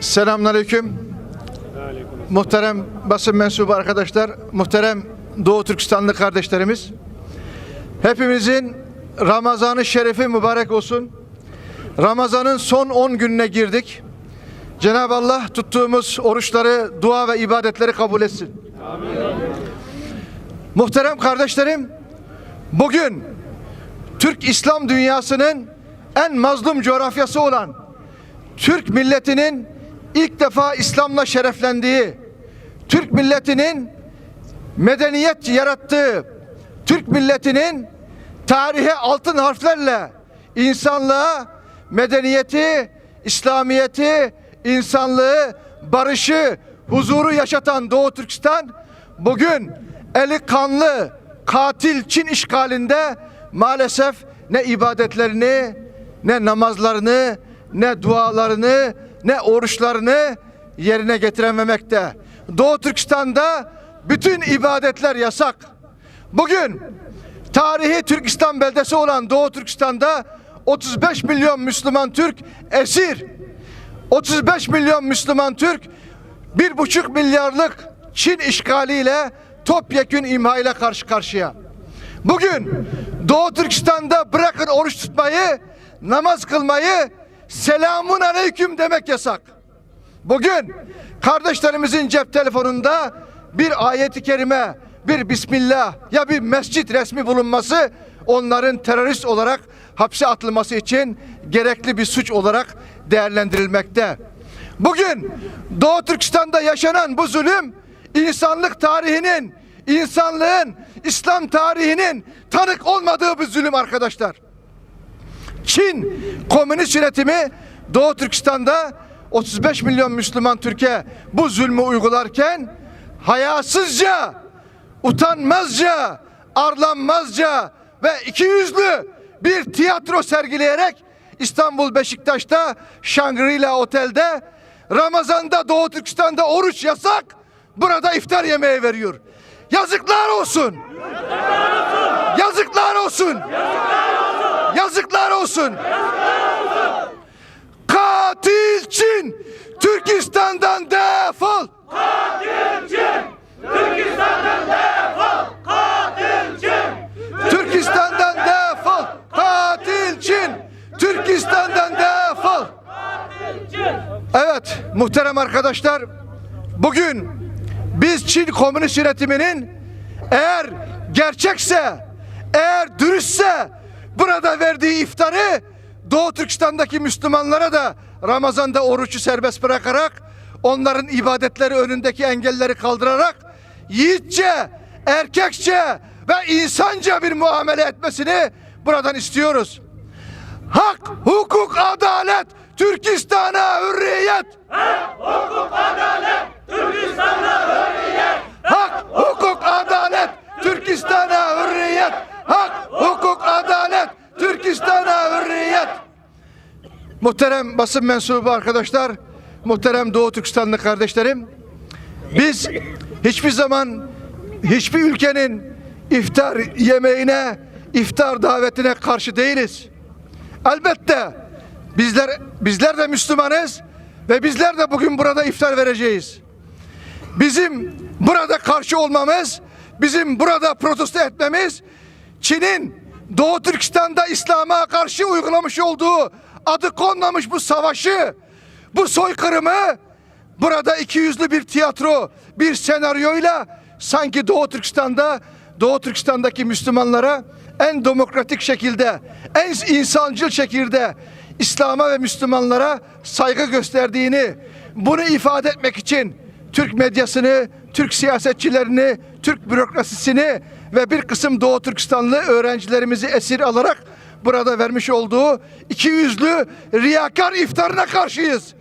Selamünaleyküm. Muhterem basın mensubu arkadaşlar, muhterem Doğu Türkistanlı kardeşlerimiz. Hepimizin Ramazan-ı Şerifi mübarek olsun. Ramazan'ın son 10 gününe girdik. Cenab-ı Allah tuttuğumuz oruçları, dua ve ibadetleri kabul etsin. Amin. Muhterem kardeşlerim, bugün Türk İslam dünyasının en mazlum coğrafyası olan Türk milletinin ilk defa İslam'la şereflendiği, Türk milletinin medeniyet yarattığı, Türk milletinin tarihe altın harflerle insanlığa medeniyeti, İslamiyeti, insanlığı, barışı, huzuru yaşatan Doğu Türkistan bugün eli kanlı katil Çin işgalinde maalesef ne ibadetlerini, ne namazlarını, ne dualarını, ne oruçlarını yerine getirememekte. Doğu Türkistan'da bütün ibadetler yasak. Bugün tarihi Türkistan beldesi olan Doğu Türkistan'da 35 milyon Müslüman Türk esir. 35 milyon Müslüman Türk 1,5 milyarlık Çin işgaliyle topyekün imha ile karşı karşıya. Bugün Doğu Türkistan'da bırakın oruç tutmayı, namaz kılmayı, selamun aleyküm demek yasak. Bugün kardeşlerimizin cep telefonunda bir ayeti kerime, bir bismillah ya bir mescit resmi bulunması onların terörist olarak hapse atılması için gerekli bir suç olarak değerlendirilmekte. Bugün Doğu Türkistan'da yaşanan bu zulüm insanlık tarihinin, insanlığın, İslam tarihinin tanık olmadığı bir zulüm arkadaşlar. Çin komünist yönetimi Doğu Türkistan'da 35 milyon Müslüman Türkiye bu zulmü uygularken hayasızca, utanmazca, arlanmazca ve ikiyüzlü bir tiyatro sergileyerek İstanbul Beşiktaş'ta Shangri-La Otel'de Ramazan'da Doğu Türkistan'da oruç yasak, burada iftar yemeği veriyor. Yazıklar olsun. Yazıklar olsun. Yazıklar olsun. Katil Çin, Türkistan'dan defol. Katil Çin, Türkistan'dan defol. Katil Çin, Türkistan'dan defol. Katil Çin, Türkistan'dan defol. Katil Çin. Evet muhterem arkadaşlar, bugün biz Çin komünist yönetiminin eğer gerçekse, eğer dürüstse burada verdiği iftarı Doğu Türkistan'daki Müslümanlara da Ramazan'da orucu serbest bırakarak onların ibadetleri önündeki engelleri kaldırarak yiğitçe, erkekçe ve insanca bir muamele etmesini buradan istiyoruz. Hak, hukuk, adalet, Türkistan'a hürriyet. Hak, hukuk, adalet, Türkistan'a hürriyet. Hak, hukuk, adalet, Türkistan'a hürriyet. Hak, hukuk, adalet, Türkistan'a hürriyet. Muhterem basın mensubu arkadaşlar, muhterem Doğu Türkistanlı kardeşlerim, biz hiçbir zaman hiçbir ülkenin iftar yemeğine, iftar davetine karşı değiliz. Elbette bizler de Müslümanız ve bizler de bugün burada iftar vereceğiz. Bizim burada karşı olmamız, bizim burada protesto etmemiz, Çin'in Doğu Türkistan'da İslam'a karşı uygulamış olduğu adı konmamış bu savaşı, bu soykırımı burada ikiyüzlü bir tiyatro, bir senaryoyla sanki Doğu Türkistan'daki Müslümanlara en demokratik şekilde, en insancıl şekilde İslam'a ve Müslümanlara saygı gösterdiğini, bunu ifade etmek için Türk medyasını, Türk siyasetçilerini, Türk bürokrasisini ve bir kısım Doğu Türkistanlı öğrencilerimizi esir alarak burada vermiş olduğu ikiyüzlü riyakar iftarına karşıyız.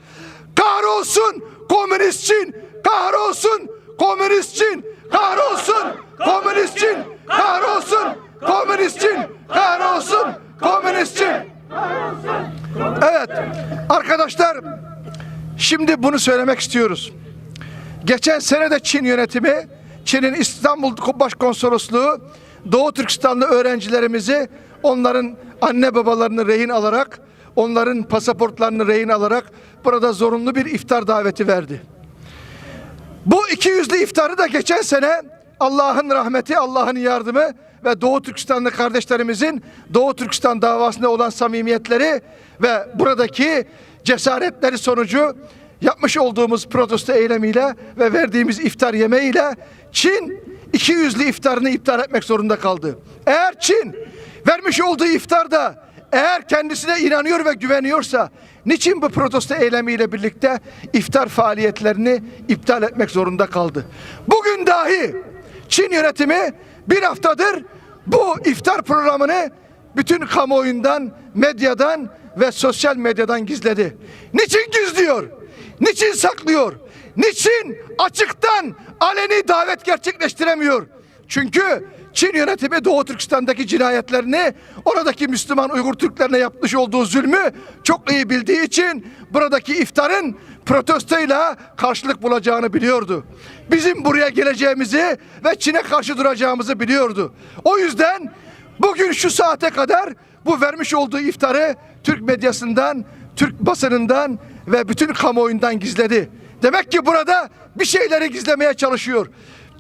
Kahrolsun komünist Çin! Kahrolsun komünist Çin! Kahrolsun komünist Çin! Kahrolsun komünist Çin! Kahrolsun komünist Çin! Evet arkadaşlar, şimdi bunu söylemek istiyoruz. Geçen sene de Çin yönetimi, Çin'in İstanbul Başkonsolosluğu Doğu Türkistanlı öğrencilerimizi, onların anne babalarını rehin alarak onların pasaportlarını rehin alarak burada zorunlu bir iftar daveti verdi. Bu 200'lü iftarı da geçen sene Allah'ın rahmeti, Allah'ın yardımı ve Doğu Türkistanlı kardeşlerimizin Doğu Türkistan davasında olan samimiyetleri ve buradaki cesaretleri sonucu yapmış olduğumuz protesto eylemiyle ve verdiğimiz iftar yemeğiyle Çin 200'lü iftarını iptal etmek zorunda kaldı. Eğer Çin vermiş olduğu iftarda eğer kendisine inanıyor ve güveniyorsa niçin bu protesto eylemiyle birlikte iftar faaliyetlerini iptal etmek zorunda kaldı? Bugün dahi Çin yönetimi bir haftadır bu iftar programını bütün kamuoyundan, medyadan ve sosyal medyadan gizledi. Niçin gizliyor? Niçin saklıyor? Niçin açıktan aleni davet gerçekleştiremiyor? Çünkü Çin yönetimi Doğu Türkistan'daki cinayetlerini, oradaki Müslüman Uygur Türklerine yapmış olduğu zulmü çok iyi bildiği için buradaki iftarın protestoyla karşılık bulacağını biliyordu. Bizim buraya geleceğimizi ve Çin'e karşı duracağımızı biliyordu. O yüzden bugün şu saate kadar bu vermiş olduğu iftarı Türk medyasından, Türk basınından ve bütün kamuoyundan gizledi. Demek ki burada bir şeyleri gizlemeye çalışıyor.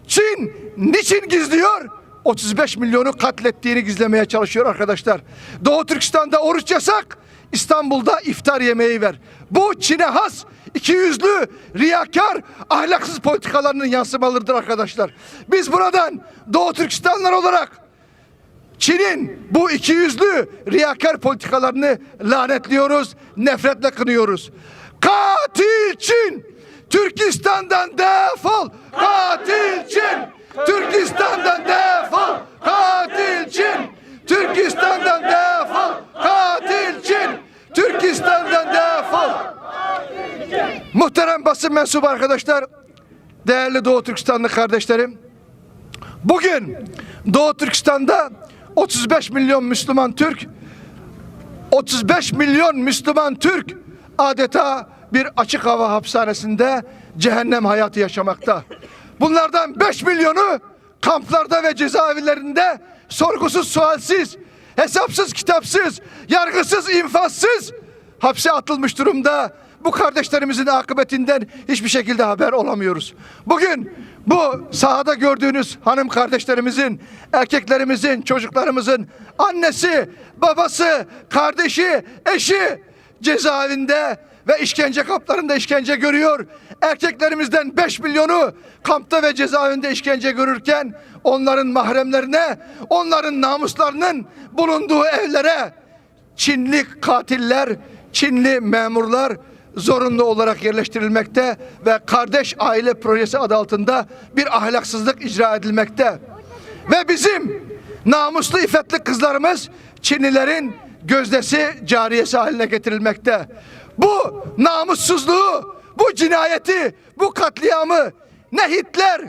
Çin niçin gizliyor? 35 milyonu katlettiğini gizlemeye çalışıyor arkadaşlar. Doğu Türkistan'da oruç yasak, İstanbul'da iftar yemeği ver. Bu Çin'e has ikiyüzlü, riyakar, ahlaksız politikalarının yansımalarıdır arkadaşlar. Biz buradan Doğu Türkistanlılar olarak Çin'in bu ikiyüzlü, riyakar politikalarını lanetliyoruz, nefretle kınıyoruz. Katil Çin! Türkistan'dan defol! Katil Çin! Türkistan'dan defol! Katil Çin! Türkistan'dan defol! Katil Çin! Türkistan'dan defol! Muhterem basın mensubu arkadaşlar, değerli Doğu Türkistanlı kardeşlerim, bugün Doğu Türkistan'da 35 milyon Müslüman Türk, 35 milyon Müslüman Türk adeta bir açık hava hapishanesinde cehennem hayatı yaşamakta. Bunlardan 5 milyonu kamplarda ve cezaevlerinde sorgusuz, sualsiz, hesapsız, kitapsız, yargısız, infazsız hapse atılmış durumda. Bu kardeşlerimizin akıbetinden hiçbir şekilde haber olamıyoruz. Bugün bu sahada gördüğünüz hanım kardeşlerimizin, erkeklerimizin, çocuklarımızın annesi, babası, kardeşi, eşi cezaevinde ve işkence kamplarında işkence görüyor. Erkeklerimizden 5 milyonu kampta ve cezaevinde işkence görürken onların mahremlerine, onların namuslarının bulunduğu evlere Çinli katiller, Çinli memurlar zorunlu olarak yerleştirilmekte ve kardeş aile projesi adı altında bir ahlaksızlık icra edilmekte. Ve bizim namuslu iffetli kızlarımız Çinlilerin gözdesi, cariyesi haline getirilmekte. Bu namussuzluğu, bu cinayeti, bu katliamı ne Hitler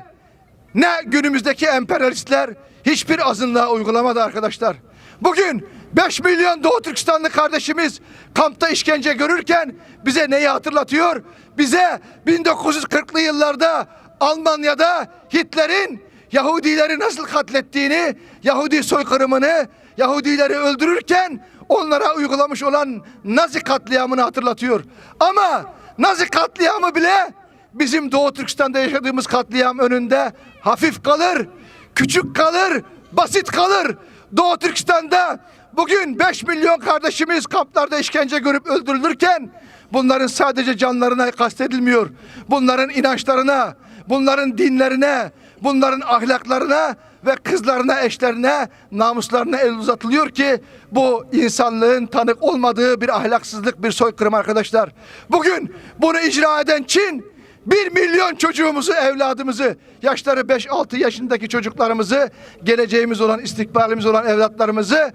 ne günümüzdeki emperyalistler hiçbir azınlığa uygulamadı arkadaşlar. Bugün 5 milyon Doğu Türkistanlı kardeşimiz kampta işkence görürken bize neyi hatırlatıyor? Bize 1940'lı yıllarda Almanya'da Hitler'in Yahudileri nasıl katlettiğini, Yahudi soykırımını, Yahudileri öldürürken onlara uygulamış olan Nazi katliamını hatırlatıyor. Ama Nazi katliamı bile bizim Doğu Türkistan'da yaşadığımız katliam önünde hafif kalır, küçük kalır, basit kalır. Doğu Türkistan'da bugün 5 milyon kardeşimiz kamplarda işkence görüp öldürülürken bunların sadece canlarına kastedilmiyor. Bunların inançlarına, bunların dinlerine, bunların ahlaklarına ve kızlarına, eşlerine, namuslarına el uzatılıyor ki bu insanlığın tanık olmadığı bir ahlaksızlık, bir soykırım arkadaşlar. Bugün bunu icra eden Çin 1 milyon çocuğumuzu, evladımızı, yaşları 5-6 yaşındaki çocuklarımızı, geleceğimiz olan, istikbalimiz olan evlatlarımızı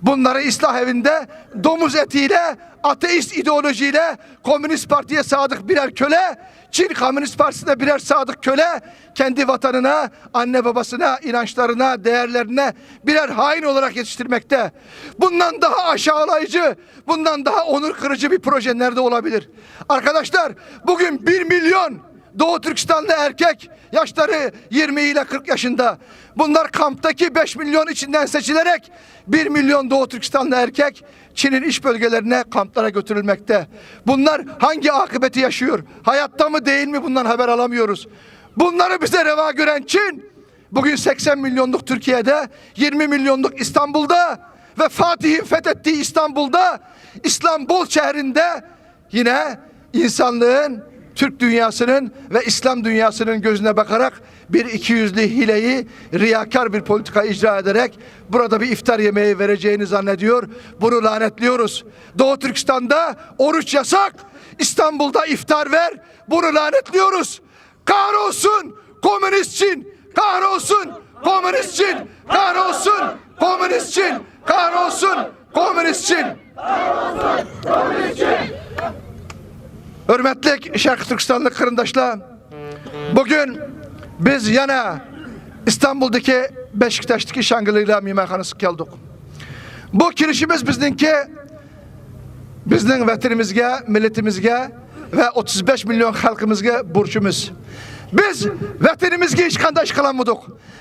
bunları ıslah evinde domuz etiyle, ateist ideolojiyle Komünist Parti'ye sadık birer köle, Çin Komünist Partisi'ne birer sadık köle, kendi vatanına, anne babasına, inançlarına, değerlerine birer hain olarak yetiştirmekte. Bundan daha aşağılayıcı, bundan daha onur kırıcı bir proje nerede olabilir? Arkadaşlar bugün 1 milyon Doğu Türkistanlı erkek, yaşları 20 ile 40 yaşında. Bunlar kamptaki 5 milyon içinden seçilerek 1 milyon Doğu Türkistanlı erkek Çin'in iç bölgelerine, kamplara götürülmekte. Bunlar hangi akıbeti yaşıyor? Hayatta mı değil mi, bundan haber alamıyoruz. Bunları bize reva gören Çin, bugün 80 milyonluk Türkiye'de, 20 milyonluk İstanbul'da ve Fatih'in fethettiği İstanbul'da, İstanbul şehrinde yine insanlığın, Türk dünyasının ve İslam dünyasının gözüne bakarak bir ikiyüzlü hileyi, riyakar bir politika icra ederek burada bir iftar yemeği vereceğini zannediyor. Bunu lanetliyoruz. Doğu Türkistan'da oruç yasak, İstanbul'da iftar ver. Bunu lanetliyoruz. Kahrolsun komünist Çin, kahrolsun komünist Çin, kahrolsun komünist Çin, kahrolsun komünist Çin. Hürmetli Şarkı Türkistanlı kırındaşlar, bugün biz yana İstanbul'daki Beşiktaş'taki Şangri-La meyhanesi geldik. Bu kirişimiz bizning vatanimizga, milletimizga ve 35 milyon halkımızga burcumuz. Biz vatanimizga hech qanday ish qilmadik.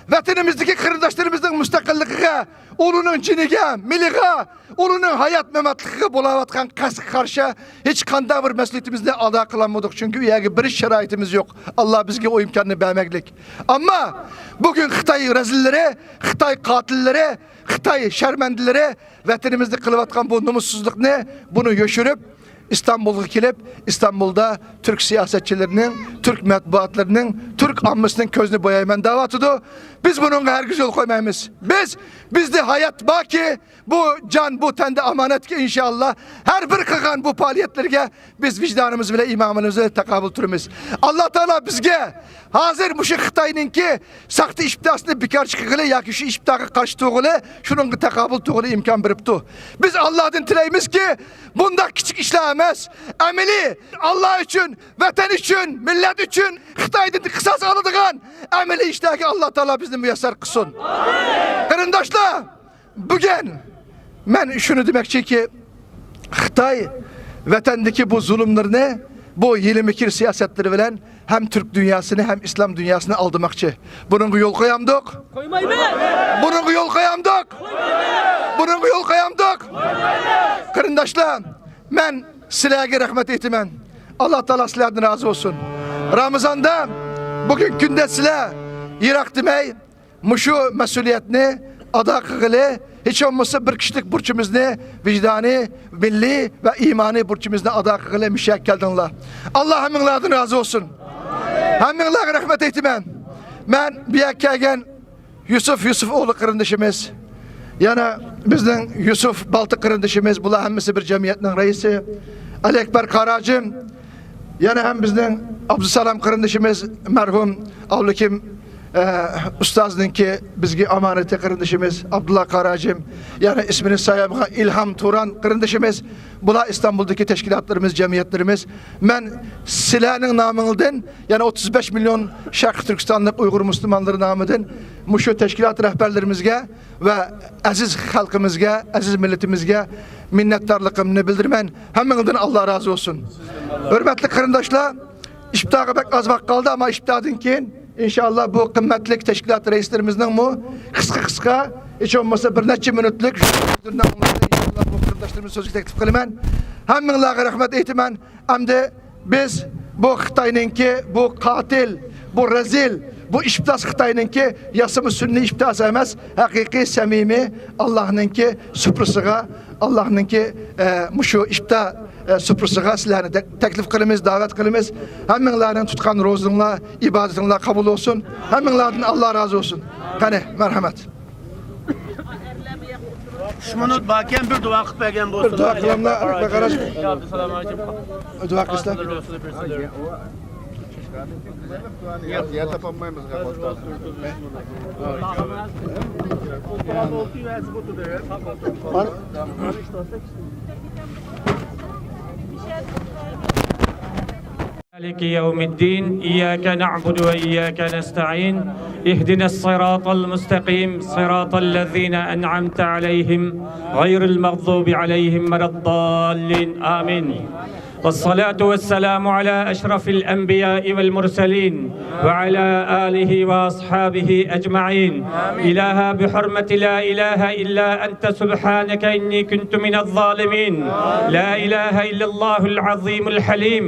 Vatanimizdagi qarindoshlarımızning mustaqilligiga, uning jiniga, milliga, uning hayat mematligiga bo'layotgan qasdga qarshi hech qanday bir mas'uliyatimizni ado qilmadik. Chunki u yerga birish sharoitimiz yo'q. Alloh bizga o imkonni bermaglik. Ammo bugün Xitoy razilleri, Xitoy qotilleri, Xitoy sharmandalari vatanimizda qilayotgan bu numussuzlikni, bunu yoshirib İstanbul'a kelip İstanbul'da Türk siyasetçilerinin, Türk matbuatlarının, Türk ammasının közünü boyayman davatıdı. Biz bunun herkes yol koymayız. Bizde hayat baki, bu can, bu tende amanet ki inşallah her bir kıgan bu faaliyetlerge biz vicdanımız bile imamımızı takabül turumuz. Allah Teala bizge hazır muşu Xitay'nın ki sahtı işbidasını bikar çıkıgılı ya ki şu işbidakı karşı tuğulu şunun takabül tuğulu imkan biriptu. Biz Allah'ın tileyimiz ki bunda küçük işlemez. Emeli Allah için, vatan için, millet için Xitay'dan kısas alıdığın emeli işteki Allah Teala bizni müyesser kılsın. Kırındaşlar, bugün ben şunu demekçi ki Xitay vatandaki bu zulümlerini, bu hile mikir siyasetleri bilen hem Türk dünyasını hem İslam dünyasını aldırmakçı. Bunun yol koyamdık. Bunun yol koyamdık. Bunun yol koyamdık. Kırındaşlar, ben sizlerge rahmet etmem. Allah Teala sizlerden razı olsun. Ramazan'da bugün günde sizler Irak demey, muşu mesuliyetini ada kıgılı, hiç olmazsa bir kişilik burçumuzni, vicdani, milli ve imani burçumuzni ada kıgılı müşekkeldinler. Allah heminlerden razı olsun. Heminlerine rahmet etmem. Ben bir kelgen Yusuf oğlu kırındışımız, yana bizden Yusuf Baltık kırındışımız, bunlar hemmisi bir cemiyetin reisi, Ali Ekber Karacım, yana hem bizden Abdüsalam kırındışımız, merhum Avlukim Ustazdın ki bizgi amanete kırındışımız Abdullah Karacım, yani ismini sayamığa İlham Turan kırındışımız, bula İstanbul'daki teşkilatlarımız, cemiyetlerimiz. Ben silahının namıldın, yani 35 milyon Şarkı Türkistanlık Uygur Müslümanları namıdın, muşu teşkilat rehberlerimizge ve aziz halkımızga, aziz milletimizge minnettarlığımı bildirmen. Hemen Allah razı olsun. Hürmetli kırındaşlar, İşbitağı pek az vakit kaldı ama işbitağın ki İnşallah bu kıymetli teşkilat reislerimizden mu kısa hiç olmasa bir neçe minutluk inşallah bu kırdaşlarımız sözü teklif kılmen. Heminlerine rahmet eytimen. Hem de biz bu Xitay'ın ki bu katil, bu rezil, bu işbitaz Xitay'ın ki yasımı sünni işbitaz emez, hakiki samimi Allah'ın ki süprüsüge, Allah'ın ki muşu işbita süprüsüge sizlerini teklif kılımız, davet kılımız. Heminlerinin tutkan rozunla, ibadetinle kabul olsun. Heminlerden Allah razı olsun. Hani merhamet. Şunu bakken bir dua kılıp bergen bolsun. Bir dua kılamla bakarız. Assalamu alaykum. Dua kılsa. Ya tapamayız galiba. مالك يوم الدين إياك نعبد وإياك نستعين اهدنا الصراط المستقيم صراط الذين أنعمت عليهم غير المغضوب عليهم ولا الضالين آمين والصلاة والسلام على أشرف الأنبياء والمرسلين وعلى آله وأصحابه أجمعين. إله بحرمة لا إله إلا أنت سبحانك إني كنت من الظالمين. لا إله إلا الله العظيم الحليم.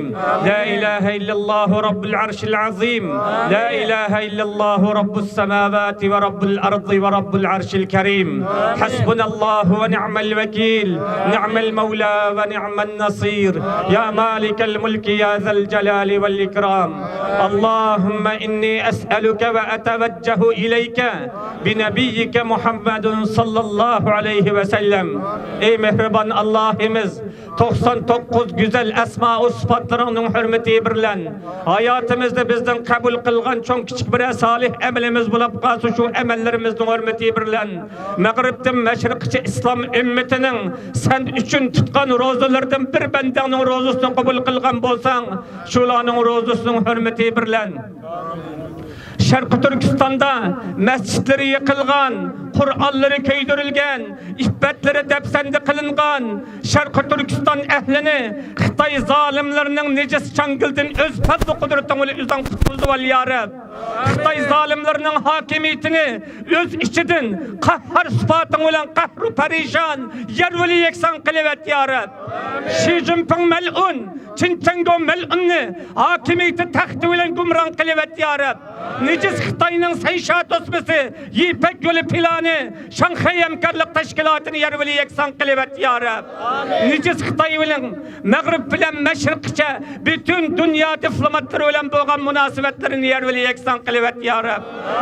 لا إله إلا الله رب العرش العظيم. لا إله إلا الله رب السماوات ورب الأرض ورب العرش الكريم. حسبنا الله ونعم الوكيل. نعم المولى ونعم النصير. يا مالك الملك يا ذا الجلال والإكرام. اللهم إني أسألك وأتوجه إليك بنبيك محمد صلى الله عليه وسلم. Ey mehriban Allah'ımız, 99 güzel esma-u sıfatlarının hürmeti birlen hayatımızda bizden kabul kılgan çok küçük bir salih emelimiz bulup kalsın, şu emellerimizin hürmeti birlen Mağrib'den meşrikçi İslam ümmetinin sen üçün tutkan rozalardan bir bendenin rozasını kabul kılgan bolsan, şulanın rozasının hürmeti birlen. Şarkı Türkistan'da mescitleri yıkılgan, Kur'anları köydürülgen, iffetleri depsendi kılıngan, Şarkı Türkistan ehlini Xitay zalimlerinin necis çangıldın öz fazla kudretini üzden kutbuldu val ya Rab. Xitay zalimlerinin hakimiyetini öz içidin kahhar sıfatın olan kahru perişan yerveli yeksan kılıvet ya Rab. Xi Jinping mel'un, Çin Çengo mel'unni hakimiyeti tahtı olan gumran kılıvet ya Rab. Necis Xitay'nın senşat osbisi Yipek yolu planı Şanghay Hemkarlık Teşkilatı'nı yerveli yeksan kılıvet ya Rab. Necis Xitay bilen Mağrib bilen Meşrikçe bütün dünya diplomatları olan boğan münasebetlerini yerveli yeksan kılıvet ya Rab.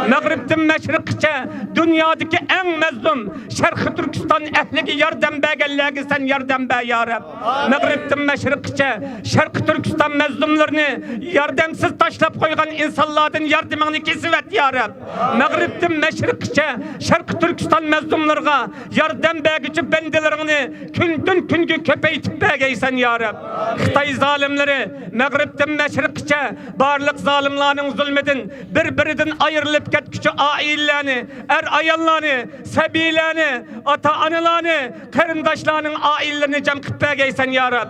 Mağrib'den Meşrikçe dünyadaki en mezlum Şarkı Türkistan ehliki yardım begellergi sen yardım be ya Rab. Mağrib'den Meşrikçe Şarkı Türkistan mezlumlarını yardımsız taşlap koygan insanlardan yardımını kesivet ya Rab. Mağrib'den Meşrikçe Şarkı Türkistan mezlumlarına yardım begici bendelerini kündün küngü köpeytip begeysen ya Rab. Xitay zalimleri Mağrib'den Meşrikçe barlık zalimlerinin zulmedin birbirinden ayrılıp ketküçü aillerini, ayallarını, sebilerini, ata-analarını, karındaşlarının aillerini cemkip begeysen ya Rab.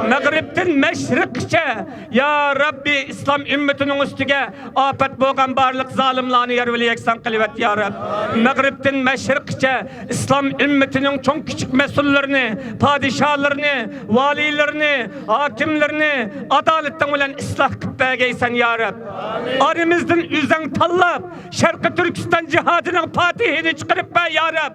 Mağrib'den Meşrikçe ya Rabbi İslam ümmetinin üstüge afet boğan barlık zalimlerini yerveli yeksan kılıvet ya Rab. Mağrib'den Meşrikçe İslam ümmetinin çok küçük mesullerini, padişahlarını, valilerini, hakimlerini adaletten olan ıslah kıbbegeysen ya Rab. Aramızdan üzen tallap Şarkı Türkistan cihadının fatihini çıkarıp be ya Rab.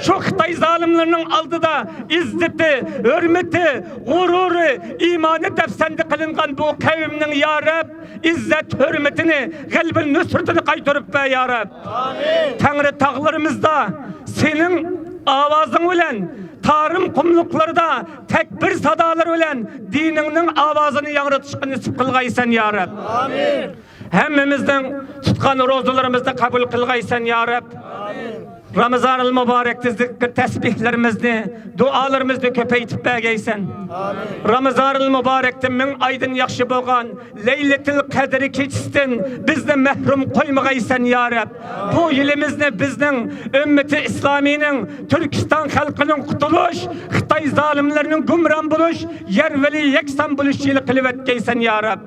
Şu Xitay zalimlerinin aldıda izzeti, hürmeti, gururu, imanı defsendi kılıngan bu kaviminin ya Rab izzet hürmetini, kalbin nüsretini kaytırıp be ya Rab. Tanrı tağlarımızda senin avazın bilen tarım kumluklarda tekbir sadaları bilen dininin avazını yangratışını nasip kılgaysan ya Rab. Hemmimizden tutkan rozalarımızda kabul kılgaysan ya Rab. Ramazan-ı mübarekte zikir tesbihlerimizni, dualarımızı köpeytip begeysen. Ramazan-ı mübarekte min aydın yakşı boğan Leyletil Kadri keçisten bizni mehrum koymagaysan ya Rab. Bu yılımızda bizden ümmeti İslami'nin, Türkistan halkının kutuluş, Xitay zalimlerinin gumran buluş, yerveli yeksan buluş yılı kılıvet geysen ya Rab.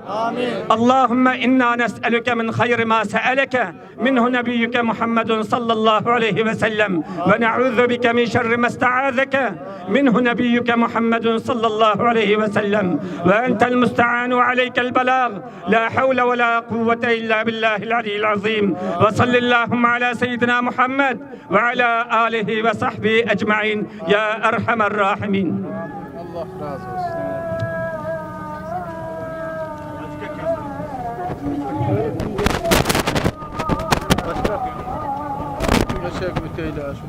Allahümme inna nes'elüke min hayri ma se'eleke minhu nebiyyüke Muhammedun sallallahu aleyhi ve sellem ve na'udhu bike min şerri ma esta'azeke minhu nebiyyüke Muhammedun sallallahu aleyhi ve sellem ve entel musta'anu aleykel belag la havle ve la kuvvete illa billahil aliyyil azim ve sallallahu ala seyyidina Muhammed ve ala alihi ve sahbihi ecma'in ya erhamer rahimin. Allah razı olsun. Başka öteyle aşırı.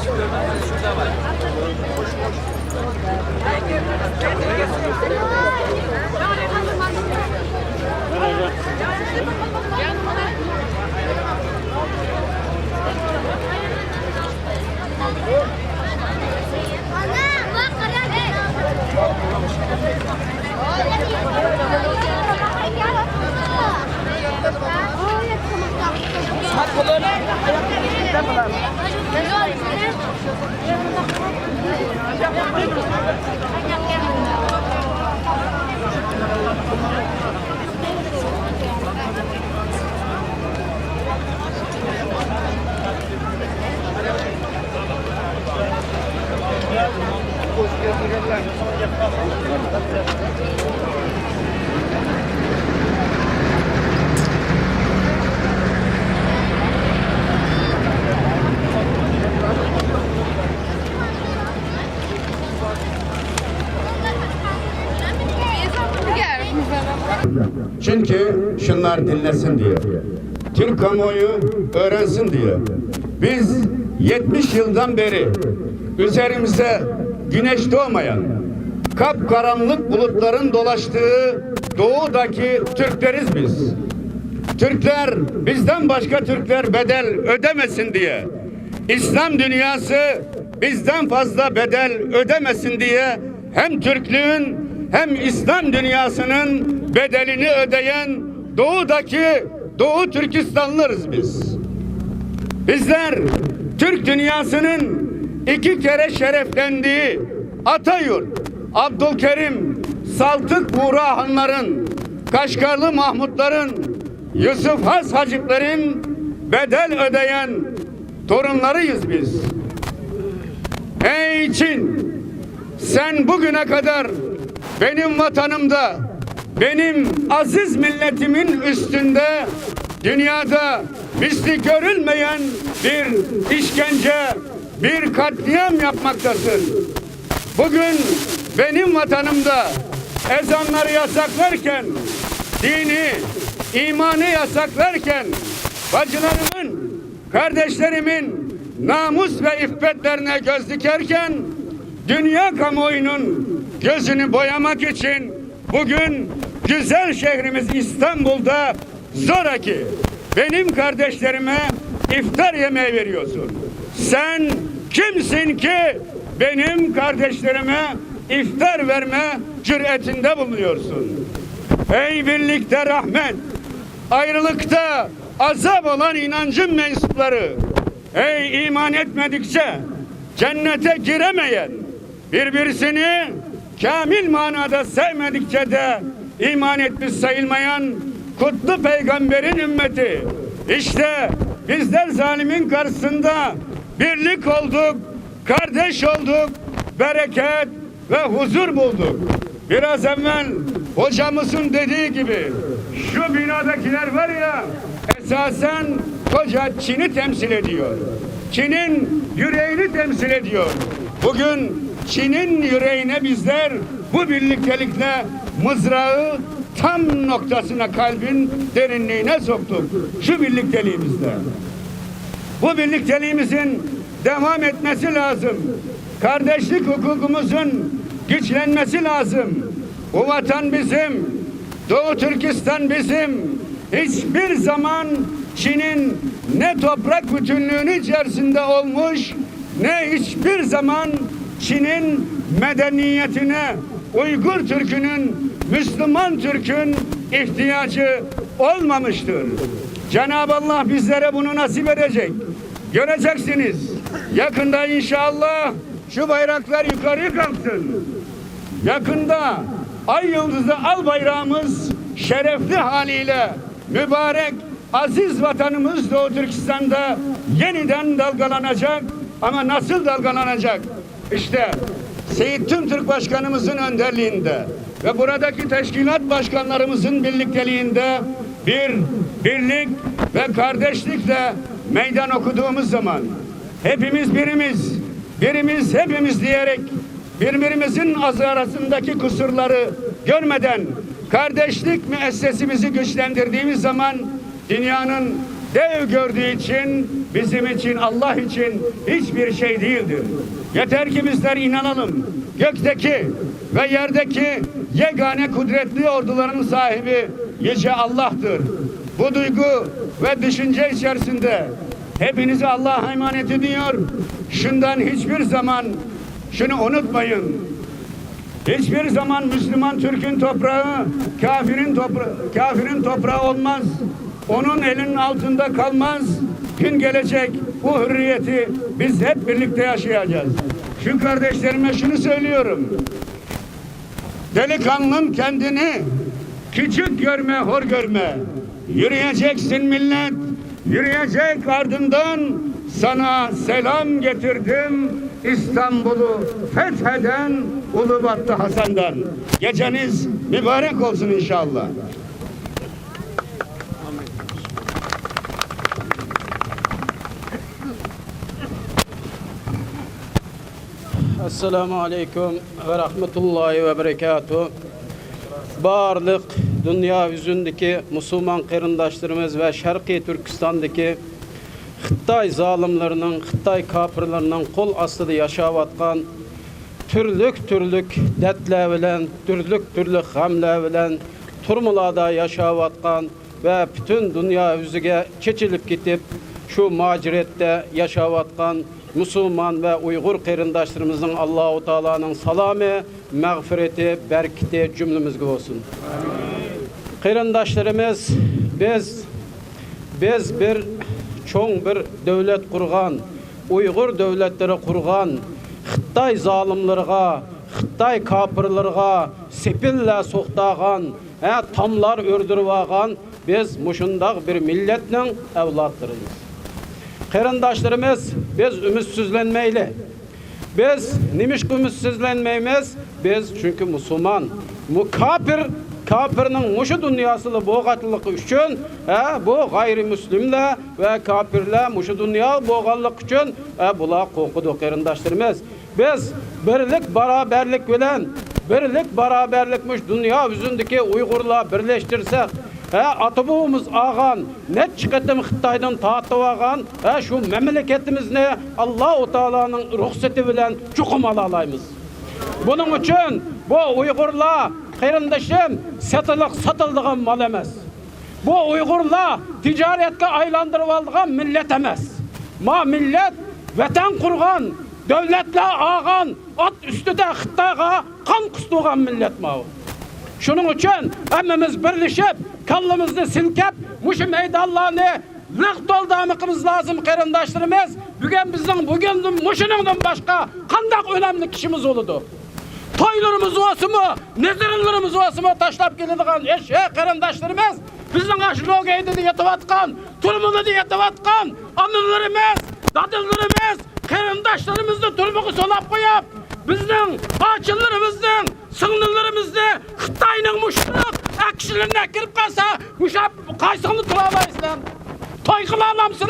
Şurada var. Çünkü şunlar dinlesin diye. Türk kamuoyu öğrensin diye. Biz 70 yıldan beri üzerimize güneş doğmayan, kapkaranlık bulutların dolaştığı doğudaki Türkleriz biz. Türkler, bizden başka Türkler bedel ödemesin diye, İslam dünyası bizden fazla bedel ödemesin diye hem Türklüğün hem İslam dünyasının bedelini ödeyen doğudaki Doğu Türkistanlılarız biz. Bizler Türk dünyasının 2 kere şereflendiği Atayurt, Abdülkerim, Saltık Buğra Hanların, Kaşgarlı Mahmutların, Yusuf Has Haciplerin bedel ödeyen torunlarıyız biz. Ey Çin, sen bugüne kadar benim vatanımda, benim aziz milletimin üstünde dünyada misli görülmeyen bir işkence, bir katliam yapmaktasın. Bugün benim vatanımda ezanları yasaklarken, dini, imanı yasaklarken, bacılarımın, kardeşlerimin namus ve iffetlerine göz dikerken, dünya kamuoyunun gözünü boyamak için bugün güzel şehrimiz İstanbul'da zoraki benim kardeşlerime iftar yemeği veriyorsun. Sen kimsin ki benim kardeşlerime iftar verme cüretinde bulunuyorsun? Ey birlikte rahmet, ayrılıkta azap olan inancın mensupları, ey iman etmedikçe cennete giremeyen, birbirini kamil manada sevmedikçe de iman etmiş sayılmayan kutlu peygamberin ümmeti. İşte bizler zalimin karşısında birlik olduk, kardeş olduk, bereket ve huzur bulduk. Biraz evvel hocamızın dediği gibi şu binadakiler var ya, esasen koca Çin'i temsil ediyor. Çin'in yüreğini temsil ediyor. Bugün Çin'in yüreğine bizler bu birliktelikle mızrağı tam noktasına, kalbin derinliğine soktuk. Şu birlikteliğimizle. Bu birlikteliğimizin devam etmesi lazım. Kardeşlik hukukumuzun güçlenmesi lazım. Bu vatan bizim, Doğu Türkistan bizim. Hiçbir zaman Çin'in ne toprak bütünlüğünün içerisinde olmuş, ne hiçbir zaman Çin'in medeniyetine Uygur Türk'ünün, Müslüman Türk'ün ihtiyacı olmamıştır. Cenab-ı Allah bizlere bunu nasip edecek. Göreceksiniz. Yakında inşallah şu bayraklar yukarı kalksın. Yakında ay yıldızı al bayrağımız şerefli haliyle mübarek aziz vatanımız Doğu Türkistan'da yeniden dalgalanacak. Ama nasıl dalgalanacak? İşte Seyit Tümtürk Başkanımızın önderliğinde ve buradaki teşkilat başkanlarımızın birlikteliğinde bir birlik ve kardeşlikle meydan okuduğumuz zaman hepimiz birimiz hepimiz diyerek birbirimizin arasındaki kusurları görmeden kardeşlik müessesimizi güçlendirdiğimiz zaman dünyanın dev gördüğü için bizim için, Allah için hiçbir şey değildir. Yeter ki bizler inanalım. Gökteki ve yerdeki yegane kudretli orduların sahibi Yüce Allah'tır. Bu duygu ve düşünce içerisinde hepinizi Allah'a emanet ediyor. Şundan hiçbir zaman şunu unutmayın. Hiçbir zaman Müslüman Türk'ün toprağı kafirin toprağı olmaz. Onun elinin altında kalmaz. gün gelecek bu hürriyeti biz hep birlikte yaşayacağız. Şu kardeşlerime şunu söylüyorum. Delikanlım kendini küçük görme, hor görme. Yürüyeceksin millet, yürüyecek ardından sana selam getirdim. İstanbul'u fetheden Ulubatlı Hasan'dan. Geceniz mübarek olsun inşallah. Esselamu Aleyküm ve Rahmetullahi ve Berekatuhu. Barlık dünya yüzündeki Müslüman kırındaşlarımız ve Şarkı Türkistan'daki Xitay zalimlerinin, Xitay kapırlarının kol astıda yaşavatkan türlük dertler bilen, türlük hamle bilen turmulada yaşavatkan ve bütün dünya yüzüge çekilip gidip şu macirette yaşavatkan Müslüman ve Uygur kırındaşlarımızın Allahu Teala'nın salamı, mağfireti, berketi cümlemizge olsun. Kırındaşlarımız biz bir çoğun bir devlet kurgan, Uygur devletleri kurgan, Xitay zalimlerine, Xitay kapırlarına sepille soktağan, tamlar öldürüvagan biz muşundaq bir milletin evlatlarıyız. Kırındaşlarımız biz ümitsizlenmeyli. Biz nimiş ümitsizlenmeyimiz? Biz çünkü Müslüman. Kapırının muşu dünyasılı boğatlık üçün bu gayrimüslimle ve kapirle muşu dünya boğallık üçün bula kokudu kırındaşlarımız. Biz birlik beraberlikmiş dünya yüzündeki Uygurla birleştirsek atıbığımız ağan, net çıkıttım Xitay'dan tahtı ağan, şu memleketimizni Allah-u Teala'nın ruhseti bilen çukum alayımız. Bunun için bu Uygurla, kırındaşım, satıldığın mal emez. Bu Uygurla ticaretke aylandırıp aldığın millet emez. Millet, vatan kurgan, devletle ağan, at üstüde Xitay'a kan kustuğun millet ma. Şunun için hemmimiz birleşip, kallımızı silkep, muşu meydanlarını lıq doldamıqımız lazım kırındaşlarımız. Bugün muşunundan başka kandak önemli kişimiz oludu. Toylarımız olsun mu, nezirlerimiz olsun mu taşlap geldiğin eşeğe kırındaşlarımız. Bizim aşılogaydı da yatıvatkan, turmunu da yatıvatkan, anılarımız, dadıllarımız, kırındaşlarımızı turmuğu solap koyup, bizden açıllarımızdan, sığınırlarımızda Xitay'ın muşluk akşilerine girip kalsa muşap kaysanlı turalayısın. Toy kılalamsın,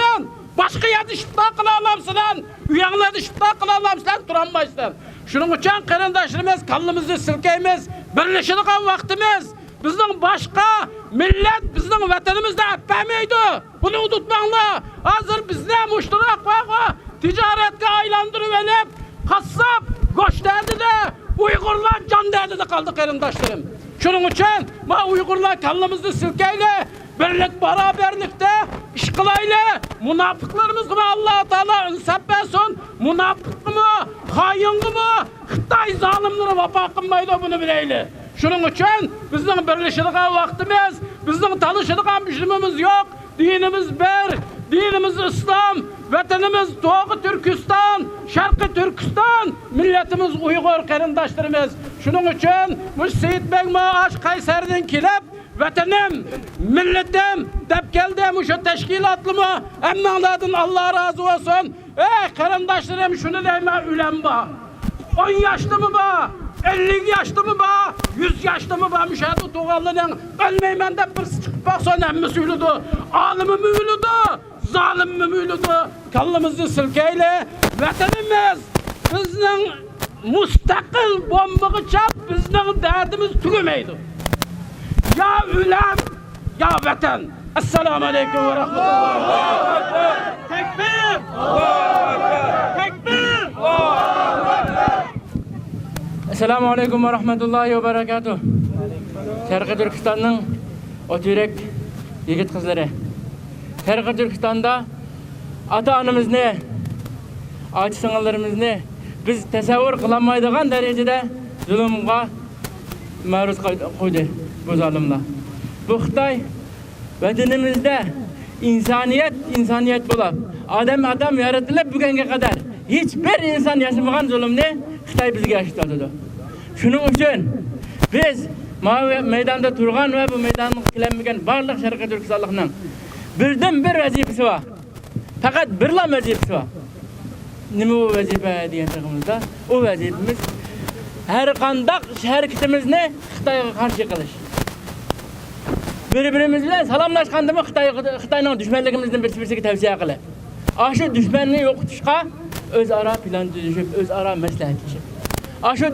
başka yerde şıpta kılalamsın, üyanlarda şıpta kılalamsın, duranmaysın. Şunun için kırındaşlarımız kallımızı silkeyimiz, birleşilik vaktimiz. Bizden başka millet bizden vatanımızda öpemeydi. Bunu unutmayla. Hazır bizde muşturak var. Ticaretke aylandırıverip, kassap, goş derdi de, Uygurlar can derdi de kaldı kırındaşlarım. Şunun için Uygurlar kallımızı silkeyle, birlik beraberlikte iş kılayla, münafıklarımız mı Allah-u Teala insaf versin, münafık mı, hain mi, Xitay zalimleri vapa kılmaydı bunu bileyle. Şunun için bizim birleşilik vaktimiz, bizim tanışılık müslümümüz yok, dinimiz bir, dinimiz İslam, vatanımız Doğu Türkistan, Şarkı Türkistan, milletimiz Uygur kırındaşlarımız. Şunun için Seyit Bey Maaş Kayseri'den kilip, vatanım, milletim, dep geldim şu teşkilatlımı, emmanladın Allah razı olsun. Kırındaşlarım şunu deyme ülen ba. 10 yaşlı mı ba? 50 yaşlı mı ba? 100 yaşlı mı ba? Müşahede tuğallının ölmeymen de bir çıkıp baksan emmisi ülüdü. Alımı mı ülüdü? Zalim mi ülüdü? Kallımızı silkeyle vatanımız bizden mustakil bombağı çap bizden derdimiz tügemeydi. Ya ülem ya vatan. Esselamu Aleyküm ve Rahmetullah. Tekbir! Tekbir! Esselamu Aleyküm ve Rahmetullahi ve Berekatuhu. Şarkı Türkistan'ın o türek yigit kızları. Şarkı Türkistan'da ata-anamız ne? Ağaç sınırlarımız ne? Biz tasavvur kılamaydıgan derecede zulümga maruz koydu bu zalimler. Bu Xitay vatanimizde insaniyet bo'lib, adam yaratilib bugünge kadar hiçbir insan yaşamagan zulümni Xitoy bizga yaşatadi. Shuning uchun biz meydanda turgan ve bu meydanın kilenmegen barliq Sharqiy Turkistonlikning birdan-bir vazifasi var. Fakat birla vazifasi var. Nima o vazifa deganimizda, o vazifamiz her qandaq hareketimizni Xitoyga qarshi qilish. Bir-birimiz bilan salomlashgandami Xitoyning dushmanligimizdan bir-biriga tavsiya qilib. Aşı düşmanni yo'qotishga o'zaro plan tuzishib, o'zaro maslahatlashib. Aşı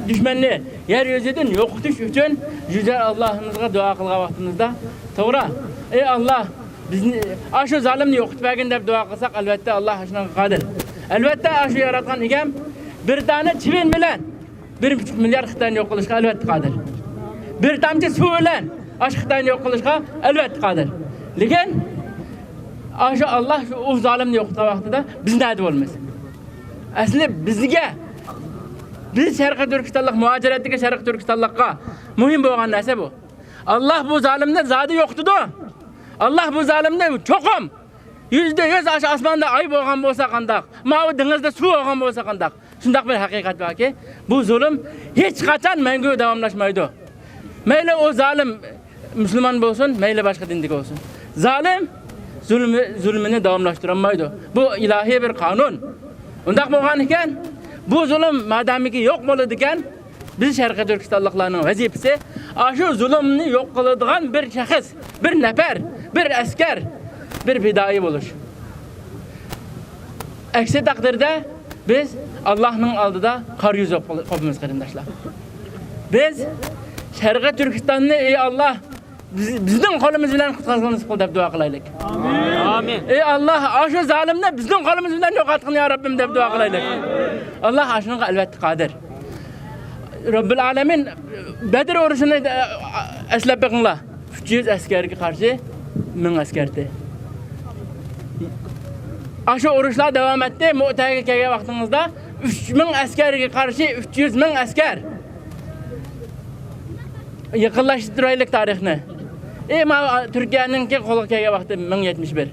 düşmanni yer yuzidan yo'qotish uchun Yüce Allah'ımızga dua qilgan vaqtimizda, to'g'ri. Ey Allah, bizni aşı zalimni yo'qotmagin deb dua qilsak, albatta Allah shunga qodir. Albatta aşı yaratgan egam bir tane chivin bilan 1,5 milyar Xitoyni yo'q qilishga albatta qodir. Bir tamchi suv bilan aşı Xitoyni yo'q qilishga albatta qodir. Lekin aşı Allah o zalimni yo'qotgan vaqtida biz nada bo'lamiz. Asli bizga biz Sharqiy Turkistonlik muhojiratga Sharqiy Turkistonlikqa muhim bo'lgan narsa bu. Allah bu zalimni zodi yo'qotdi. Allah bu zalimni cho'qim %100 aşı osmonda ay bo'lgan bo'lsa qandaq, mavi dengizda suv bo'lgan bo'lsa qandaq. Shundaq bir haqiqat borki, bu zulm hech qachon mangu davomlashmaydi. Mayli o zalim Müslüman bo'lsin, mayli boshqa dindiga bo'lsin. Zalim zulmini davomlashtirolmaydi. Bu ilahiy bir qonun. Undaq bo'lgan ekan, bu zulm madamiki yo'q bo'ladi ekan, biz Sharqiy Turkistonliklarning vazifasi shu zulmni yo'q qiladigan bir shaxs, bir nafar, bir askar, bir fidoi bo'lish. Aksi taqdirda biz Allohning oldida qor yuz qopimiz qarindoshlar. Biz Sharqiy Turkistonni ey Allah bizning qo'limiz bilan qutqarsangiz qil deb duo qilaylik. Amin. Ey Allah, shu zalimni bizning qo'limiz bilan yo'qotgin ya Rabbim deb duo qilaylik. Allah shunga albatta qodir. Robbil alamin Bedir urushini eslab bakinglar. 300 askarga qarshi 1000 askardi. Shu urushlar davom etdi. Mu'taga kelgan vaqtingizda 3000 askarga qarshi 300 ming askar. Yaqinlashtiraylik tarixni. Türkiye'ninki qo'lga kelgan vaqti 1071.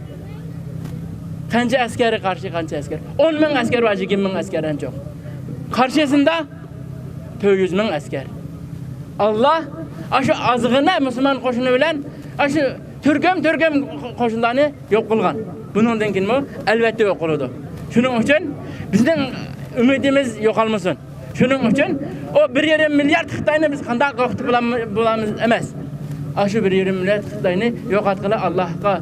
Qancha askari qarshi qancha askar? 10 ming askar va 20 ming askardan çok. Qarshısında 400 ming askar. Allah shu azg'ina musulmon qo'shini bilan shu Türk'üm qo'shinlarni yo'q qilgan. Bundan keyin albatta yo'q qiladi. Shuning uchun bizning umidimiz yo'qolmasin. Shuning uchun o 1,5 milyard Xitoyni biz qanday qo'rqitib bo'lamiz emas. Shu 1,5 milyard Xitoyni yo'qotg'ili Allohga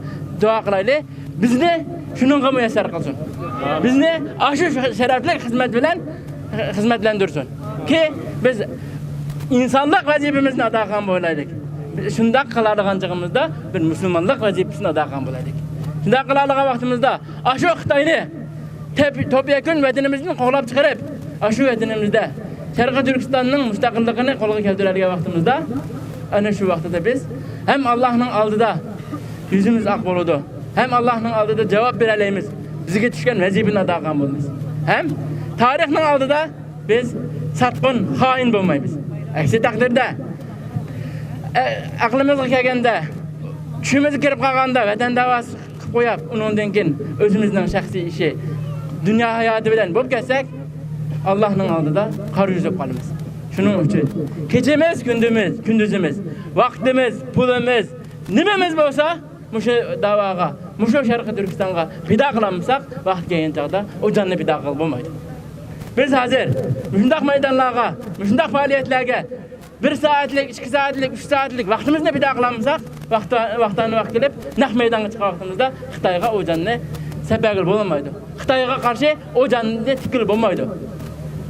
duo qilaylik. Bizni shuningga muyassar qilsin. Bizni shu sharafli xizmat bilan xizmatlantirsin. Ki biz insonlik vazifamizni ado qilgan bo'laylik. Shunday qiladiganligimizda bir musulmonlik vazifasini ado qilgan bo'laylik. Shunday qiladigan vaqtimizda shu Xitoyni topyakun vatanimizni qo'g'lab chiqarib, shu vatanimizda Sharqiy Turkistonning mustaqilligini qo'lga keltiradigan vaqtimizda ana shu vaqtda biz hem Allohning oldida yüzümüz ak bo'ladi, hem Allohning oldida javob bera olamiz. Bizga tushgan vazifani ado qilgan bo'lamiz. Hem tarixning oldida biz satqin, xoin bo'lmaymiz. Aksi taqdirda aqlimizga kelganda, tushimizga kirib qolganda vatan da'vosi qilib qo'yib, undan keyin o'zimizning shaxsiy ishi, dunyo hayoti bilan bo'lib ketsak, Allohning oldida qor yuzib qolamiz. Shuning uchun kechamiz, kunduzimiz, vaqtimiz, pulimiz, nimamiz bo'lsa, mushu da'voga, mushu Sharqiy Turkistonga fido qilamisak, vaqt kelgan chog'da o jonni fido qilib bo'lmaydi. Biz hozir shundaq maydonlarga, shundaq faoliyatlarga 1 soatlik, 2 soatlik, 3 soatlik vaqtimizni fido qilamisak, vaqtdan vaqt kelib, naq maydonga chiqqan vaqtimizda Xitoyga o jonni sapagil bo'lmaydi. Xitoyga qarshi o jonni tikil bo'lmaydi.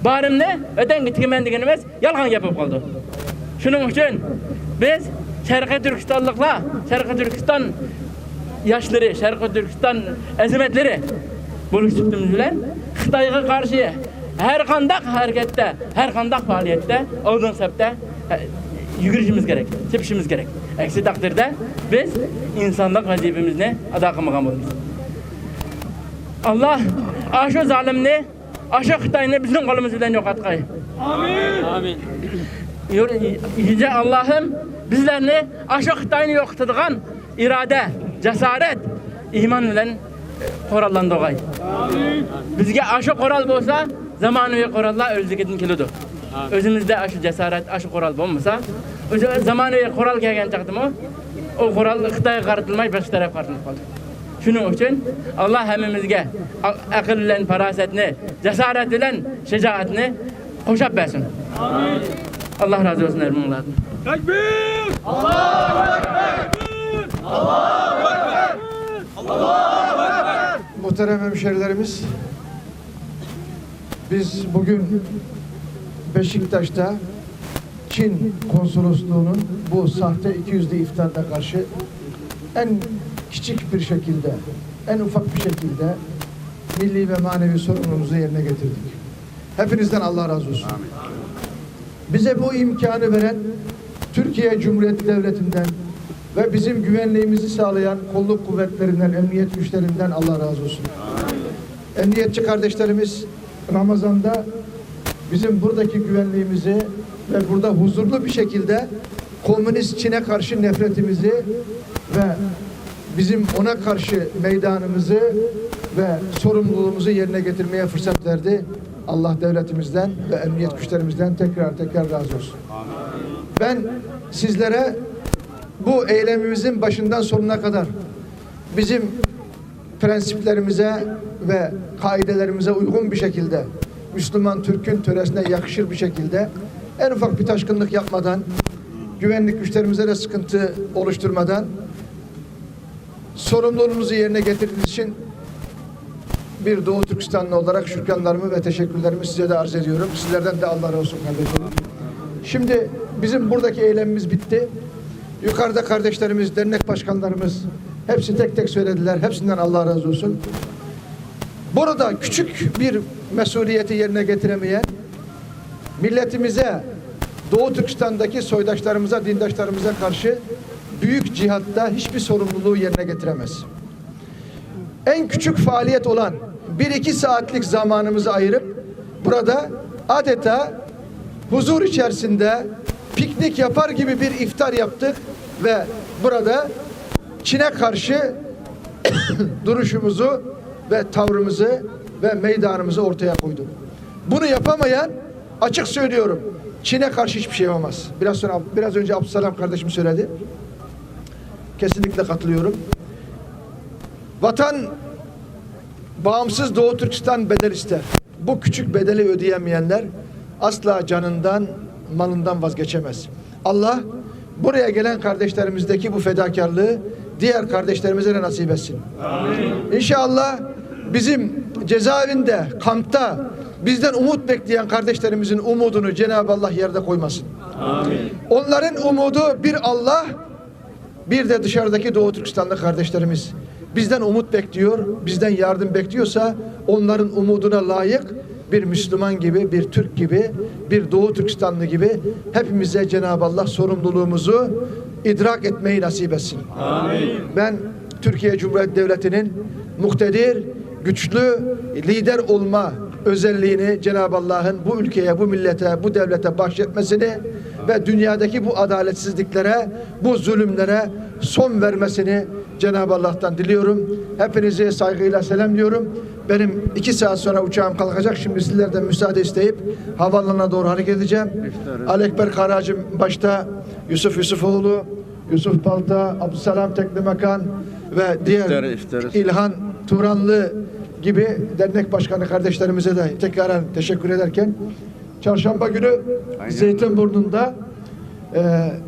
Barimni ötengi tikimen deganimiz yalg'on gap bo'lib qoldi. Shuning uchun biz Sharqiy Turkistonliklar, Sharqiy Turkiston yoshlari, Sharqiy Turkiston azimatlari bo'lishimiz bilan Xitoyga qarshi her qandaq harakatda, her qandaq faoliyatda oldin safda yugurishimiz kerak, tepishimiz kerak. Aksi taqdirda biz insonlik vazifamizni ado qilmagan bo'lamiz. Allah shu zalimni, shu Xitoyni bizning qo'limiz bilan yo'qotqay. Amin. Amin. Yüce Allah'ım bizlarni shu Xitoyni yo'qotadigan iroda, jasorat iman bilen korallandıgay. Bizge aşı koral bolsa, zamanıvi korallar özlüketini kilodu. Özümüzde aşı cesaret, aşı koral bolmasa, zamanıvi koral kelgen çaktı mı, o koral Xitayga qarıtılmay, bir taraf qarıtılıp kaldı. Şunun için Allah hemimizge akıl bilen farasetini, cesaret bilen şecaatini koşap versin. Allah razı olsun ermanlardan. Muhterem hemşerilerimiz, biz bugün Beşiktaş'ta Çin konsolosluğunun bu sahte 200'lü iftarına karşı en küçük bir şekilde, en ufak bir şekilde milli ve manevi sorumluluğumuzu yerine getirdik. Hepinizden Allah razı olsun. Amin. Bize bu imkanı veren Türkiye Cumhuriyeti Devleti'nden ve bizim güvenliğimizi sağlayan kolluk kuvvetlerinden, emniyet güçlerinden Allah razı olsun. Amin. Emniyetçi kardeşlerimiz Ramazan'da bizim buradaki güvenliğimizi ve burada huzurlu bir şekilde komünist Çin'e karşı nefretimizi ve bizim ona karşı meydanımızı ve sorumluluğumuzu yerine getirmeye fırsat verdi. Allah devletimizden ve emniyet güçlerimizden tekrar razı olsun. Ben sizlere bu eylemimizin başından sonuna kadar bizim prensiplerimize ve kaidelerimize uygun bir şekilde, Müslüman Türk'ün töresine yakışır bir şekilde, en ufak bir taşkınlık yapmadan, güvenlik güçlerimize de sıkıntı oluşturmadan sorumluluğumuzu yerine getirdiğiniz için bir Doğu Türkistanlı olarak şükranlarımı ve teşekkürlerimi size de arz ediyorum. Sizlerden de Allah razı olsun kardeşlerim. Şimdi bizim buradaki eylemimiz bitti. Yukarıda kardeşlerimiz, dernek başkanlarımız hepsi tek tek söylediler. Hepsinden Allah razı olsun. Burada küçük bir mesuliyeti yerine getiremeyen milletimize, Doğu Türkistan'daki soydaşlarımıza, dindaşlarımıza karşı büyük cihatta hiçbir sorumluluğu yerine getiremez. En küçük faaliyet olan 1-2 saatlik zamanımızı ayırıp burada adeta huzur içerisinde piknik yapar gibi bir iftar yaptık ve burada Çin'e karşı duruşumuzu ve tavrımızı ve meydanımızı ortaya koyduk. Bunu yapamayan, açık söylüyorum, Çin'e karşı hiçbir şey yapamaz. Biraz önce Abdüsselam kardeşim söyledi. Kesinlikle katılıyorum. Vatan bağımsız Doğu Türkistan bedel ister. Bu küçük bedeli ödeyemeyenler asla canından, malından vazgeçemez. Allah buraya gelen kardeşlerimizdeki bu fedakarlığı diğer kardeşlerimize de nasip etsin. Amin. İnşallah bizim cezaevinde, kampta bizden umut bekleyen kardeşlerimizin umudunu Cenab-ı Allah yerde koymasın. Amin. Onların umudu bir Allah, bir de dışarıdaki Doğu Türkistanlı kardeşlerimiz. Bizden umut bekliyor, bizden yardım bekliyorsa onların umuduna layık bir Müslüman gibi, bir Türk gibi, bir Doğu Türkistanlı gibi hepimize Cenab-ı Allah sorumluluğumuzu idrak etmeyi nasip etsin. Amin. Ben Türkiye Cumhuriyeti Devleti'nin muktedir, güçlü lider olma özelliğini Cenab-ı Allah'ın bu ülkeye, bu millete, bu devlete bahşetmesini ve dünyadaki bu adaletsizliklere, bu zulümlere son vermesini Cenab-ı Allah'tan diliyorum. Hepinizi saygıyla selamlıyorum. Benim 2 saat sonra uçağım kalkacak. Şimdi sizlerden müsaade isteyip havaalanına doğru hareket edeceğim. Ali Ekber Karacım başta, Yusuf Yusufoğlu, Yusuf Balta, Abdüsselam Teklimekan ve diğer İlhan Turanlı gibi dernek başkanı kardeşlerimize de tekrar teşekkür ederken çarşamba günü Zeytinburnu'nda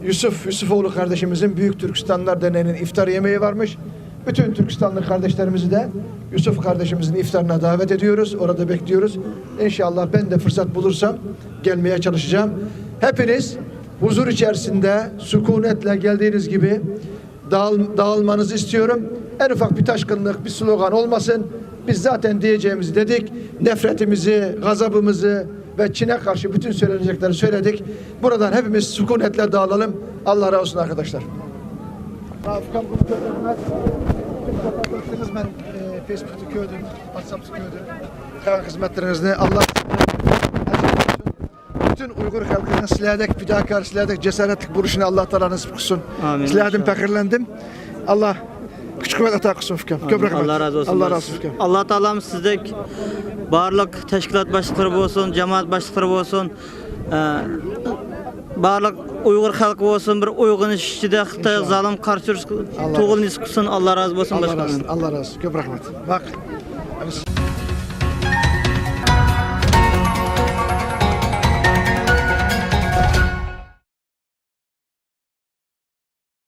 Yusuf Yusufoğlu kardeşimizin Büyük Türkistanlar Derneği'nin iftar yemeği varmış. Bütün Türkistanlı kardeşlerimizi de Yusuf kardeşimizin iftarına davet ediyoruz. Orada bekliyoruz. İnşallah ben de fırsat bulursam gelmeye çalışacağım. Hepiniz huzur içerisinde sükunetle geldiğiniz gibi dağılmanızı istiyorum. En ufak bir taşkınlık, bir slogan olmasın. Biz zaten diyeceğimizi dedik. Nefretimizi, gazabımızı ve Çin'e karşı bütün söylenecekleri söyledik. Buradan hepimiz sükunetle dağılalım. Allah razı olsun arkadaşlar. Afgan bunu görmez. Ben Facebook'ta gördüm, WhatsApp'ta gördüm. Kalan hizmetlerinizi Allah bütün Uygur halkının siladek, fidakar, siladek, cesaretlik buruşunu Allah Teala nasip kılsın. Siladım, fakirlendim. Allah Küçük kuvvet ata kısım fikam. Köp rahmet. Allah razı olsun. Allah razı olsun fikam. Allah Taala'm sizdek barlık teşkilat başlıkları bolsun, cemaat başlıkları bolsun. Barlık Uygur halkı olsun, bir Uygun işçide Xitay zalim karşı tuğul niskusun. Allah razı olsun Allah başkanım. razı olsun. Allah razı olsun. Köp rahmet. Bak.